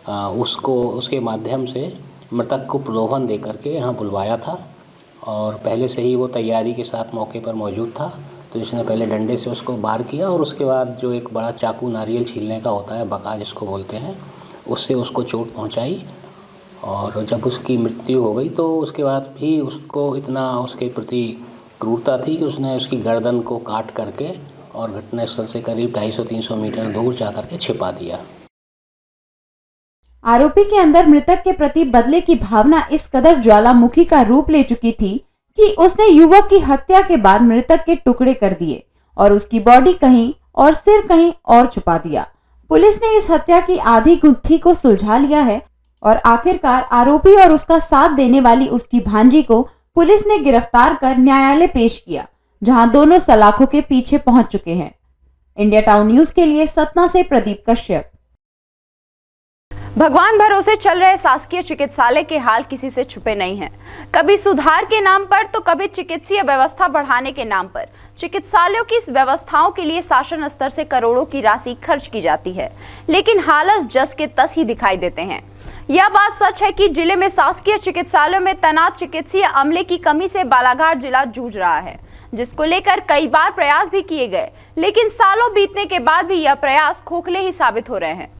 उसके माध्यम से मृतक को प्रलोभन दे करके यहाँ बुलवाया था और पहले से ही वो तैयारी के साथ मौके पर मौजूद था। तो इसने पहले डंडे से उसको वार किया और उसके बाद जो एक बड़ा चाकू नारियल छीलने का होता है, बका जिसको बोलते हैं, उससे उसको चोट पहुँचाई। और जब उसकी मृत्यु हो गई तो उसके बाद भी उसको इतना उसके प्रति क्रूरता थी कि उसने उसकी गर्दन को काट करके और घटनास्थल से करीब 250-300 मीटर दूर जा करके छिपा दिया। आरोपी के अंदर मृतक के प्रति बदले की भावना इस कदर ज्वालामुखी का रूप ले चुकी थी कि उसने युवक की हत्या के बाद मृतक के टुकड़े कर दिए और उसकी बॉडी कहीं और सिर कहीं और छुपा दिया। पुलिस ने इस हत्या की आधी गुत्थी को सुलझा लिया है और आखिरकार आरोपी और उसका साथ देने वाली उसकी भांजी को पुलिस ने गिरफ्तार कर न्यायालय पेश किया, जहां दोनों सलाखों के पीछे पहुंच चुके हैं। इंडिया टाउन न्यूज के लिए सतना से प्रदीप कश्यप। भगवान भरोसे चल रहे शासकीय चिकित्सालय के हाल किसी से छुपे नहीं हैं। कभी सुधार के नाम पर तो कभी चिकित्सीय व्यवस्था बढ़ाने के नाम पर चिकित्सालयों की इस व्यवस्थाओं के लिए शासन स्तर से करोड़ों की राशि खर्च की जाती है, लेकिन हालत जस के तस ही दिखाई देते हैं। यह बात सच है कि जिले में शासकीय चिकित्सालयों में तैनात चिकित्सीय अमले की कमी से बालाघाट जिला जूझ रहा है, जिसको लेकर कई बार प्रयास भी किए गए, लेकिन सालों बीतने के बाद भी यह प्रयास खोखले ही साबित हो रहे हैं।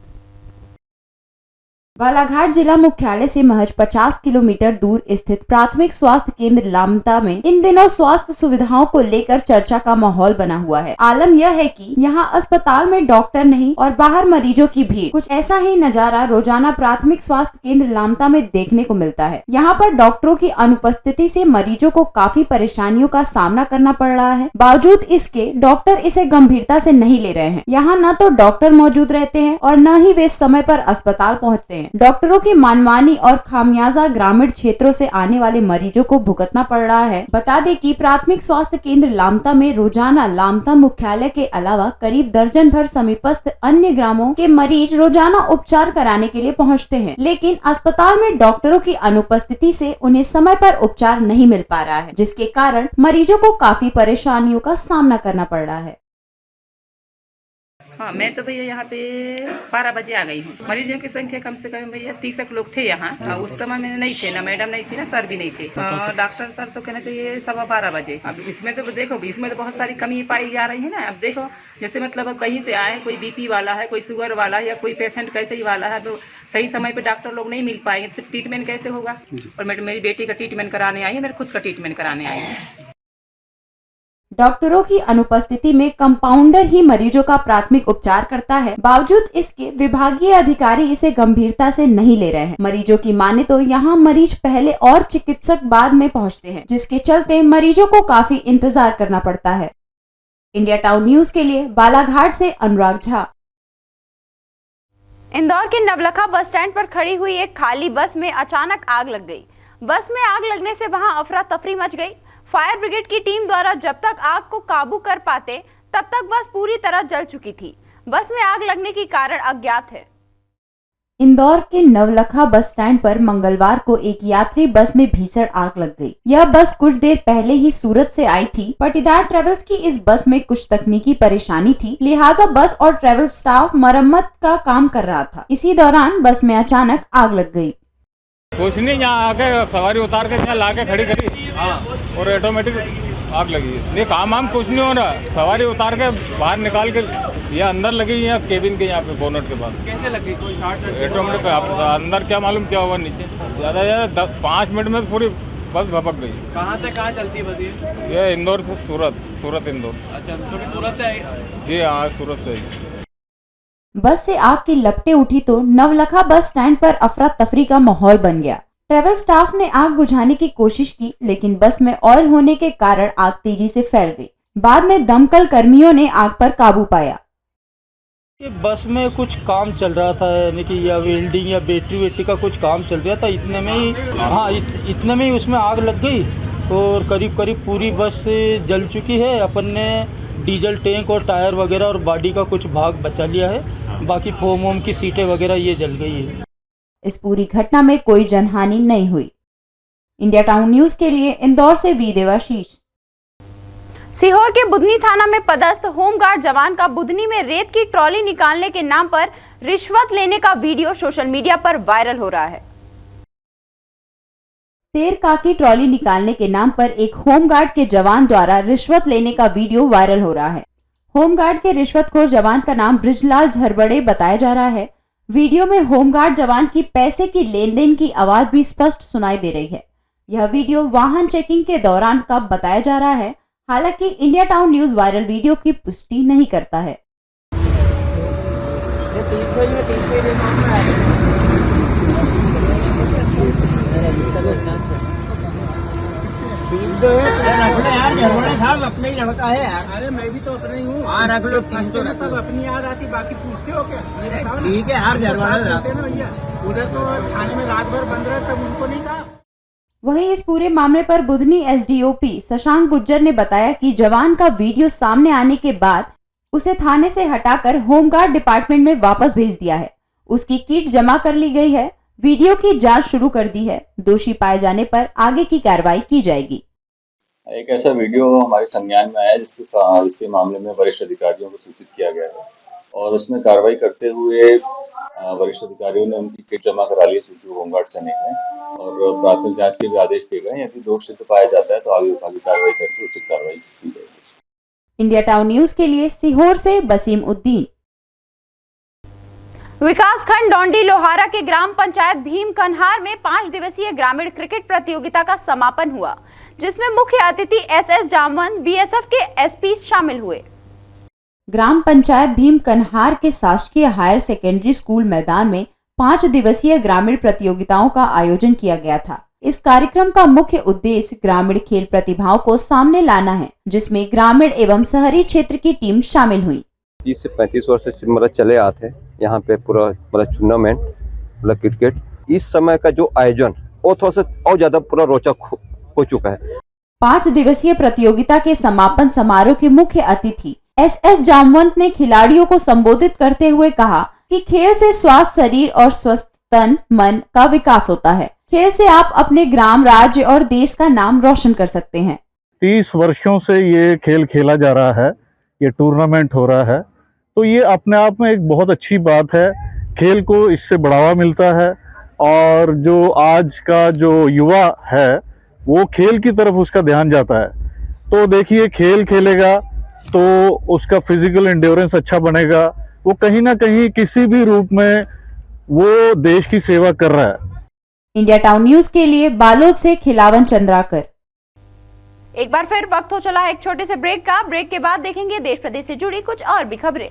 बालाघाट जिला मुख्यालय से महज 50 किलोमीटर दूर स्थित प्राथमिक स्वास्थ्य केंद्र लामता में इन दिनों स्वास्थ्य सुविधाओं को लेकर चर्चा का माहौल बना हुआ है। आलम यह है कि यहाँ अस्पताल में डॉक्टर नहीं और बाहर मरीजों की भीड़। कुछ ऐसा ही नजारा रोजाना प्राथमिक स्वास्थ्य केंद्र लामता में देखने को मिलता है। यहाँ पर डॉक्टरों की अनुपस्थिति से मरीजों को काफी परेशानियों का सामना करना पड़ रहा है। बावजूद इसके डॉक्टर इसे गंभीरता से नहीं ले रहे हैं। यहाँ न तो डॉक्टर मौजूद रहते हैं और न ही वे समय पर अस्पताल पहुँचते हैं। डॉक्टरों की मनमानी और खामियाजा ग्रामीण क्षेत्रों से आने वाले मरीजों को भुगतना पड़ रहा है। बता दें कि प्राथमिक स्वास्थ्य केंद्र लामता में रोजाना लामता मुख्यालय के अलावा करीब दर्जन भर समीपस्थ अन्य ग्रामों के मरीज रोजाना उपचार कराने के लिए पहुंचते हैं, लेकिन अस्पताल में डॉक्टरों की अनुपस्थिति से उन्हें समय पर उपचार नहीं मिल पा रहा है, जिसके कारण मरीजों को काफी परेशानियों का सामना करना पड़ रहा है। हाँ, मैं तो भैया यहाँ पे 12 बजे आ गई हूँ। मरीजों की संख्या कम से कम भैया 30 लोग थे यहाँ। उस समय में नहीं थे, ना मैडम नहीं थी, ना सर भी नहीं थे। डॉक्टर सर तो कहना चाहिए 12:15 बजे। अब इसमें तो देखो, इसमें तो बहुत सारी कमी पाई जा रही है ना। अब देखो, जैसे मतलब कहीं से आए, कोई BP वाला है, कोई शुगर वाला है, या कोई पेशेंट कैसे ही वाला है, तो सही समय पे डॉक्टर लोग नहीं मिल पाएंगे, फिर ट्रीटमेंट कैसे होगा। और मेरी बेटी का ट्रीटमेंट कराने आई है, मेरे खुद का ट्रीटमेंट कराने आई है। डॉक्टरों की अनुपस्थिति में कंपाउंडर ही मरीजों का प्राथमिक उपचार करता है। बावजूद इसके विभागीय अधिकारी इसे गंभीरता से नहीं ले रहे हैं। मरीजों की माने तो यहाँ मरीज पहले और चिकित्सक बाद में पहुँचते हैं, जिसके चलते मरीजों को काफी इंतजार करना पड़ता है। इंडिया टाउन न्यूज के लिए बालाघाट से अनुराग झा। इंदौर के नवलखा बस स्टैंड पर खड़ी हुई एक खाली बस में अचानक आग लग गई। बस में आग लगने से वहां अफरा तफरी मच गई। फायर ब्रिगेड की टीम द्वारा जब तक आग को काबू कर पाते तब तक बस पूरी तरह जल चुकी थी। बस में आग लगने की कारण अज्ञात है। इंदौर के नवलखा बस स्टैंड पर मंगलवार को एक यात्री बस में भीषण आग लग गई। यह बस कुछ देर पहले ही सूरत से आई थी। पाटीदार ट्रेवल्स की इस बस में कुछ तकनीकी परेशानी थी, लिहाजा बस और ट्रेवल स्टाफ मरम्मत का काम कर रहा था। इसी दौरान बस में अचानक आग लग गई। कुछ नहीं, यहाँ आके सवारी उतार के यहाँ ला के खड़ी करी और ऑटोमेटिक आग लगी। नहीं काम कुछ नहीं हो रहा, सवारी उतार के बाहर निकाल के ये अंदर लगी यहाँ केबिन के यहाँ पे बोनट के पास। कैसे लगी? कोई ऑटोमेटिक अंदर क्या मालूम क्या हुआ, नीचे ज़्यादा 5 मिनट में पूरी बस भपक गई। कहाँ से कहाँ चलती है बस ये इंदौर से सूरत इंदौर। अच्छा, सूरत से आई? जी हाँ, सूरत से आई। बस से आग की लपटें उठी तो नवलखा बस स्टैंड पर अफरा तफरी का माहौल बन गया। ट्रेवल स्टाफ ने आग बुझाने की कोशिश की, लेकिन बस में ऑयल होने के कारण आग तेजी से फैल गई। बाद में दमकल कर्मियों ने आग पर काबू पाया। बस में कुछ काम चल रहा था, यानी कि या वेल्डिंग या बैटरी का कुछ काम चल रहा था। इतने में ही उसमें आग लग गई और करीब पूरी बस जल चुकी है। अपन ने डीजल टैंक और टायर वगैरह और बॉडी का कुछ भाग बचा लिया है, बाकी फोम की सीटें वगैरह ये जल गई है। इस पूरी घटना में कोई जनहानि नहीं हुई। इंडिया टाउन न्यूज के लिए इंदौर से वी देवाशीष। सीहोर के बुधनी थाना में पदस्थ होमगार्ड जवान का बुधनी में रेत की ट्रॉली निकालने के नाम पर रिश्वत लेने का वीडियो सोशल मीडिया पर वायरल हो रहा है। तेरका की ट्रॉली निकालने के नाम पर एक होमगार्ड के जवान द्वारा रिश्वत लेने का वीडियो वायरल हो रहा है। होमगार्ड के रिश्वतखोर जवान का नाम ब्रिजलाल झरबड़े बताया जा रहा है। वीडियो में होमगार्ड जवान की पैसे की लेन देन की आवाज भी स्पष्ट सुनाई दे रही है। यह वीडियो वाहन चेकिंग के दौरान का बताया जा रहा है। हालांकि India town news viral video की पुष्टि नहीं करता है। अपने ही लड़का है यार। अरे मैं भी तो अपने ही हूँ। हाँ रख लो, तब अपनी याद आती, बाकी पूछते हो क्या? ठीक है यार, भैया उधर तो थाने में रात भर बंद रहा, तब उनको नहीं कहा। वहीं इस पूरे मामले पर बुधनी एसडीओपी शशांक गुज्जर ने बताया कि जवान का वीडियो सामने आने के बाद उसे थाने से हटाकर होमगार्ड डिपार्टमेंट में वापस भेज दिया है। उसकी किट जमा कर ली गई है। वीडियो की जांच शुरू कर दी है। दोषी पाए जाने पर आगे की कार्रवाई की जाएगी। एक ऐसा वीडियो हमारे संज्ञान में आया जिसके मामले में वरिष्ठ अधिकारियों को सूचित किया गया है और उसमें कार्रवाई करते हुए वरिष्ठ अधिकारियों ने उनकी किट जमा करा ली जो होमगार्ड सैनिक हैं और प्राथमिक जांच के भी आदेश दिए गए। यदि दोष सिद्ध पाया जाता है तो आगे विभागीय कार्रवाई करके उचित कार्रवाई की जाएगी। इंडिया टाउन न्यूज के लिए सीहोर से बसीम उद्दीन। विकासखंड डोंडी लोहारा के ग्राम पंचायत भीम कन्हार में 5 दिवसीय ग्रामीण क्रिकेट प्रतियोगिता का समापन हुआ, जिसमें मुख्य अतिथि एसएस जामवंत बीएसएफ के एसपी शामिल हुए। ग्राम पंचायत भीम कन्हार के शासकीय हायर सेकेंडरी स्कूल मैदान में 5 दिवसीय ग्रामीण प्रतियोगिताओं का आयोजन किया गया था। इस कार्यक्रम का मुख्य उद्देश्य ग्रामीण खेल प्रतिभाओं को सामने लाना है, जिसमें ग्रामीण एवं शहरी क्षेत्र की टीम शामिल हुई। 30 से 35 वर्ष से चले आते हैं यहाँ पे पूरा टूर्नामेंट क्रिकेट। इस समय का जो आयोजन वो थोड़ा सा और ज्यादा पूरा रोचक हो चुका है। 5 दिवसीय प्रतियोगिता के समापन समारोह के मुख्य अतिथि एसएस जामवंत ने खिलाड़ियों को संबोधित करते हुए कहा कि खेल से स्वस्थ शरीर और स्वस्थ तन मन का विकास होता है। खेल से आप अपने ग्राम, राज्य और देश का नाम रोशन कर सकते हैं। 30 वर्षों से ये खेल खेला जा रहा है, ये टूर्नामेंट हो रहा है, तो ये अपने आप में एक बहुत अच्छी बात है। खेल को इससे बढ़ावा मिलता है और जो आज का जो युवा है वो खेल की तरफ उसका ध्यान जाता है। तो देखिए, खेल खेलेगा तो उसका फिजिकल एंड्योरेंस अच्छा बनेगा, वो कहीं ना कहीं किसी भी रूप में वो देश की सेवा कर रहा है। इंडिया टाउन न्यूज के लिए बालोद से खिलावन चंद्राकर। एक बार फिर वक्त हो चला है एक छोटे से ब्रेक का। ब्रेक के बाद देखेंगे देश प्रदेश से जुड़ी कुछ और भी खबरें।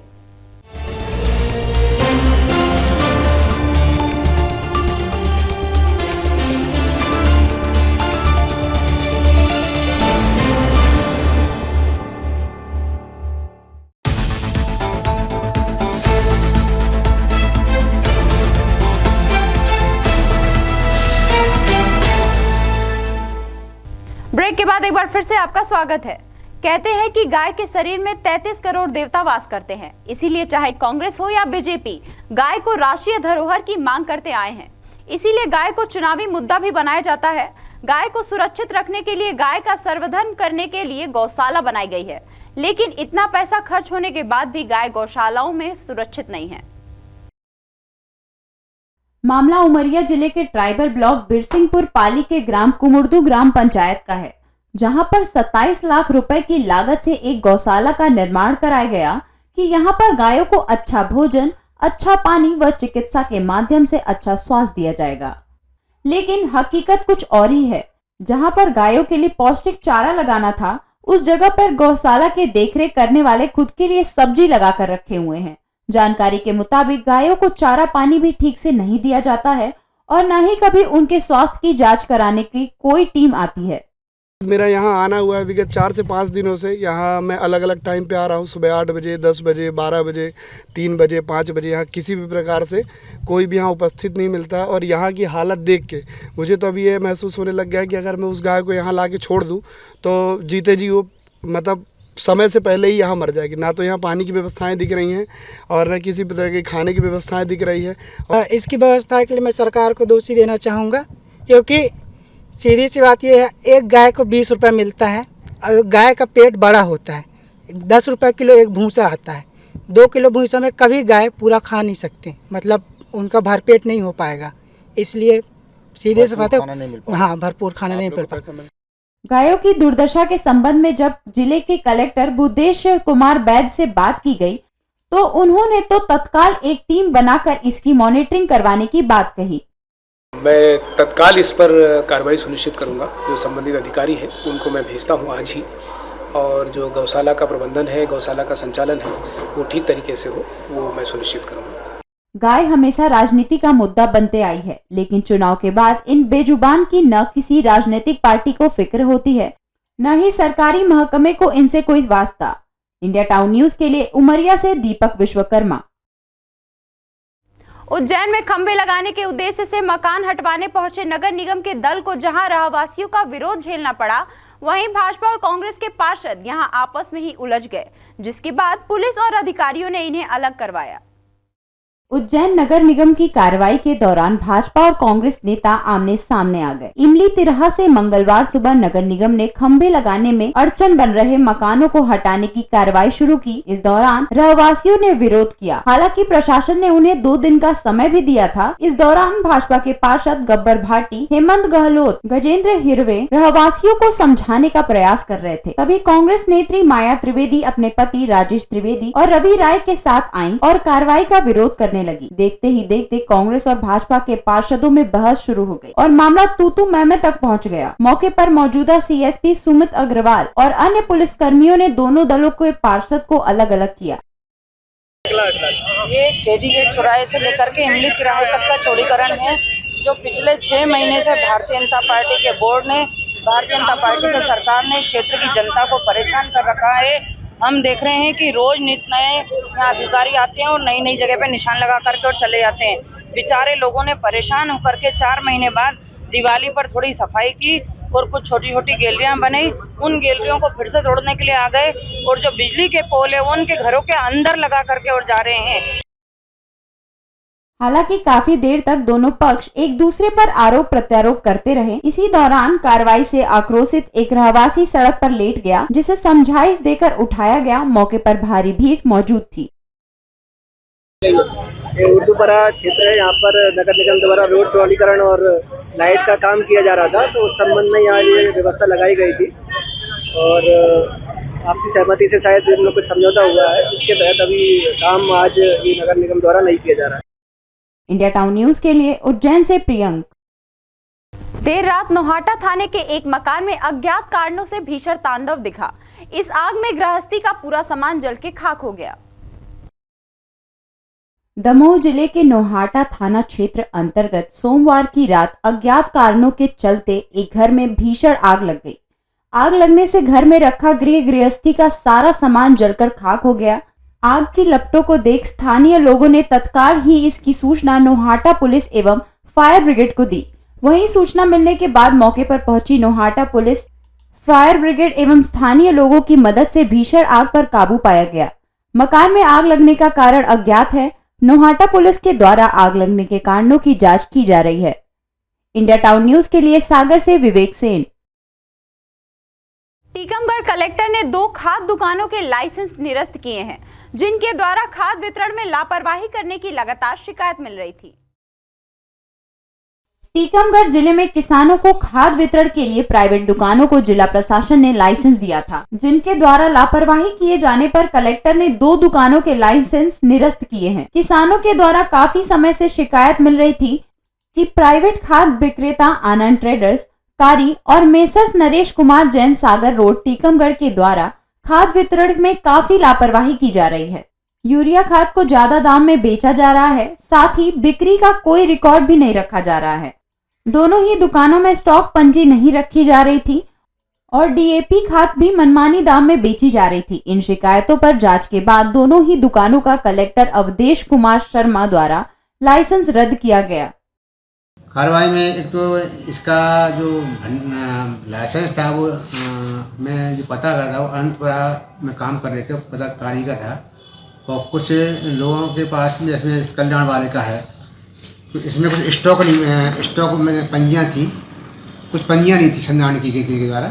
ब्रेक के बाद एक बार फिर से आपका स्वागत है। कहते हैं कि गाय के शरीर में 33 करोड़ देवता वास करते हैं, इसीलिए चाहे कांग्रेस हो या बीजेपी, गाय को राष्ट्रीय धरोहर की मांग करते आए हैं। इसीलिए गाय को चुनावी मुद्दा भी बनाया जाता है। गाय को सुरक्षित रखने के लिए, गाय का संवर्धन करने के लिए गौशाला बनाई गई है, लेकिन इतना पैसा खर्च होने के बाद भी गाय गौशालाओं में सुरक्षित नहीं है। मामला उमरिया जिले के ट्राइबल ब्लॉक बिरसिंहपुर पाली के ग्राम कुमुर्दू ग्राम पंचायत का है, जहां पर 27 लाख रुपए की लागत से एक गौशाला का निर्माण कराया गया कि यहां पर गायों को अच्छा भोजन, अच्छा पानी व चिकित्सा के माध्यम से अच्छा स्वास्थ्य दिया जाएगा। लेकिन हकीकत कुछ और ही है। जहां पर गायों के लिए पौष्टिक चारा लगाना था, उस जगह पर गौशाला के देखरेख करने वाले खुद के लिए सब्जी लगाकर रखे हुए हैं। जानकारी के मुताबिक गायों को चारा पानी भी ठीक से नहीं दिया जाता है और न ही कभी उनके स्वास्थ्य की जांच कराने की कोई टीम आती है। मेरा यहाँ आना हुआ है विगत 4 से 5 दिनों से। यहाँ मैं अलग अलग टाइम पे आ रहा हूँ, सुबह 8 बजे, 10 बजे, 12 बजे, 3 बजे, 5 बजे। यहाँ किसी भी प्रकार से कोई भी यहाँ उपस्थित नहीं मिलता है। और यहाँ की हालत देख के मुझे तो अभी ये महसूस होने लग गया है कि अगर मैं उस गाय को यहाँ ला के छोड़ दूँ तो जीते जी वो मतलब समय से पहले ही यहाँ मर जाएगी। ना तो यहाँ पानी की व्यवस्थाएं दिख रही हैं और न किसी तरह की खाने की व्यवस्थाएं दिख रही है। और इसकी व्यवस्था के लिए मैं सरकार को दोषी देना चाहूँगा, क्योंकि सीधी सी बात यह है, एक गाय को 20 रुपये मिलता है और गाय का पेट बड़ा होता है। 10 रुपये किलो एक भूसा आता है। 2 किलो भूसा में कभी गाय पूरा खा नहीं सकती, मतलब उनका भरपेट नहीं हो पाएगा। इसलिए सीधे से बात है, हाँ, भरपूर खाना नहीं मिल पाता। गायों की दुर्दशा के संबंध में जब जिले के कलेक्टर बुद्धेश कुमार बैद से बात की गई तो उन्होंने तो तत्काल एक टीम बनाकर इसकी मॉनिटरिंग करवाने की बात कही। मैं तत्काल इस पर कार्रवाई सुनिश्चित करूंगा। जो संबंधित अधिकारी हैं उनको मैं भेजता हूं आज ही, और जो गौशाला का प्रबंधन है, गौशाला का संचालन है, वो ठीक तरीके से हो, वो मैं सुनिश्चित करूंगा। गाय हमेशा राजनीति का मुद्दा बनते आई है, लेकिन चुनाव के बाद इन बेजुबान की न किसी राजनीतिक पार्टी को फिक्र होती है, न ही सरकारी महकमे को इनसे कोई वास्ता। इंडिया टाउन न्यूज के लिए उमरिया से दीपक विश्वकर्मा। उज्जैन में खंबे लगाने के उद्देश्य से मकान हटवाने पहुंचे नगर निगम के दल को जहां रहवासियों का विरोध झेलना पड़ा, वहीं भाजपा और कांग्रेस के पार्षद यहां आपस में ही उलझ गए, जिसके बाद पुलिस और अधिकारियों ने इन्हें अलग करवाया। उज्जैन नगर निगम की कार्रवाई के दौरान भाजपा और कांग्रेस नेता आमने सामने आ गए। इमली तिरहा से मंगलवार सुबह नगर निगम ने खंबे लगाने में अड़चन बन रहे मकानों को हटाने की कार्रवाई शुरू की। इस दौरान रहवासियों ने विरोध किया। हालांकि प्रशासन ने उन्हें 2 दिन का समय भी दिया था। इस दौरान भाजपा के पार्षद गब्बर भाटी, हेमंत गहलोत, गजेंद्र हिरवे रहवासियों को समझाने का प्रयास कर रहे थे। तभी कांग्रेस नेत्री माया त्रिवेदी अपने पति राजेश त्रिवेदी और रवि राय के साथ आईं और कार्रवाई का विरोध करने लगी। देखते ही देखते कांग्रेस और भाजपा के पार्षदों में बहस शुरू हो गई और मामला तू मैं तक पहुंच गया। मौके पर मौजूदा सीएसपी सुमित अग्रवाल और अन्य पुलिस कर्मियों ने दोनों दलों के पार्षद को अलग अलग किया। ये केडी गेट चौराहे से लेकर के इमली तिराहे तक का चौड़ीकरण है, जो पिछले 6 महीने से भारतीय जनता पार्टी के बोर्ड ने, भारतीय जनता पार्टी की सरकार ने क्षेत्र की जनता को परेशान कर रखा है। हम देख रहे हैं कि रोज नित नए यहाँ अधिकारी आते हैं और नई नई जगह पे निशान लगा करके और चले जाते हैं। बेचारे लोगों ने परेशान होकर के 4 महीने बाद दिवाली पर थोड़ी सफाई की और कुछ छोटी छोटी गैलरियां बनाई। उन गैलरियों को फिर से तोड़ने के लिए आ गए और जो बिजली के पोल है वो उनके घरों के अंदर लगा करके और जा रहे हैं। हालांकि काफी देर तक दोनों पक्ष एक दूसरे पर आरोप प्रत्यारोप करते रहे। इसी दौरान कार्रवाई से आक्रोशित एक रहवासी सड़क पर लेट गया, जिसे समझाइश देकर उठाया गया। मौके पर भारी भीड़ मौजूद थी। ये उर्दूपरा क्षेत्र है, यहाँ पर नगर निगम द्वारा रोड चौड़ीकरण और लाइट का काम किया जा रहा था, तो उस संबंध में यहाँ ये व्यवस्था लगाई गई थी और आपसी सहमति से शायद इनमें कुछ समझौता हुआ है, जिसके तहत अभी काम आज ये नगर निगम द्वारा नहीं किया जा रहा है। इंडिया टाउन न्यूज के लिए उज्जैन से प्रियंक। देर रात नोहाटा थाने के एक मकान में अज्ञात कारणों से भीषण तांडव दिखा। इस आग में गृहस्थी का पूरा सामान जल के खाक हो गया। दमोह जिले के नोहाटा थाना क्षेत्र अंतर्गत सोमवार की रात अज्ञात कारणों के चलते एक घर में भीषण आग लग गई। आग लगने से घर में रखा गृहस्थी का सारा सामान जलकर खाक हो गया। आग की लपटों को देख स्थानीय लोगों ने तत्काल ही इसकी सूचना नोहाटा पुलिस एवं फायर ब्रिगेड को दी। वहीं सूचना मिलने के बाद मौके पर पहुंची नोहाटा पुलिस, फायर ब्रिगेड एवं स्थानीय लोगों की मदद से भीषण आग पर काबू पाया गया। मकान में आग लगने का कारण अज्ञात है। नोहाटा पुलिस के द्वारा आग लगने के कारणों की जांच की जा रही है। इंडिया टाउन न्यूज के लिए सागर से विवेक सेन। टीकमगढ़ कलेक्टर ने 2 खाद दुकानों के लाइसेंस निरस्त किए हैं, जिनके द्वारा खाद वितरण में लापरवाही करने की लगातार शिकायत मिल रही थी। टीकमगढ़ जिले में किसानों को खाद वितरण के लिए प्राइवेट दुकानों को जिला प्रशासन ने लाइसेंस दिया था, जिनके द्वारा लापरवाही किए जाने पर कलेक्टर ने 2 दुकानों के लाइसेंस निरस्त किए हैं। किसानों के द्वारा काफी समय से शिकायत मिल रही थी कि प्राइवेट खाद विक्रेता आनंद ट्रेडर्स कारी और मेसर्स नरेश कुमार जैन सागर रोड टीकमगढ़ के द्वारा खाद वितरण में काफी लापरवाही की जा रही है। यूरिया खाद को ज्यादा दाम में बेचा जा रहा है, साथ ही बिक्री का कोई रिकॉर्ड भी नहीं रखा जा रहा है। दोनों ही दुकानों में स्टॉक पंजी नहीं रखी जा रही थी और डीएपी खाद भी मनमानी दाम में बेची जा रही थी। इन शिकायतों पर जांच के बाद दोनों ही दुकानों का कलेक्टर अवधेश कुमार शर्मा द्वारा लाइसेंस रद्द किया गया। कार्रवाई में एक तो इसका जो लाइसेंस था वो मैं जो पता कर रहा था वो अनंतपुरा में काम कर रहे थे, पता कारी का था और कुछ लोगों के पास में इसमें कल्याण वाले का है, तो इसमें कुछ स्टॉक नहीं, स्टॉक में पंजियाँ थी, कुछ पंजियाँ नहीं थी संधारण की गई के द्वारा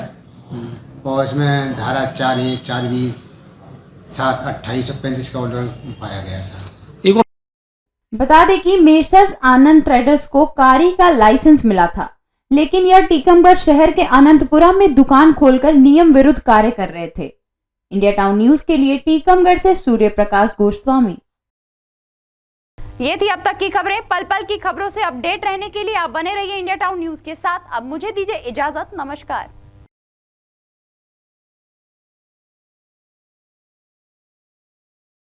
और इसमें धारा 4(1), 4(20), 7(28) 35 का ऑर्डर पाया गया था। बता दें कि मेसर्स आनंद ट्रेडर्स को कारी का लाइसेंस मिला था, लेकिन यह टीकमगढ़ शहर के अनंतपुरा में दुकान खोलकर नियम विरुद्ध कार्य कर रहे थे। इंडिया टाउन न्यूज के लिए टीकमगढ़ से सूर्य प्रकाश गोस्वामी। ये थी अब तक की खबरें। पल पल की खबरों से अपडेट रहने के लिए आप बने रहिए इंडिया टाउन न्यूज के साथ। अब मुझे दीजिए इजाजत। नमस्कार।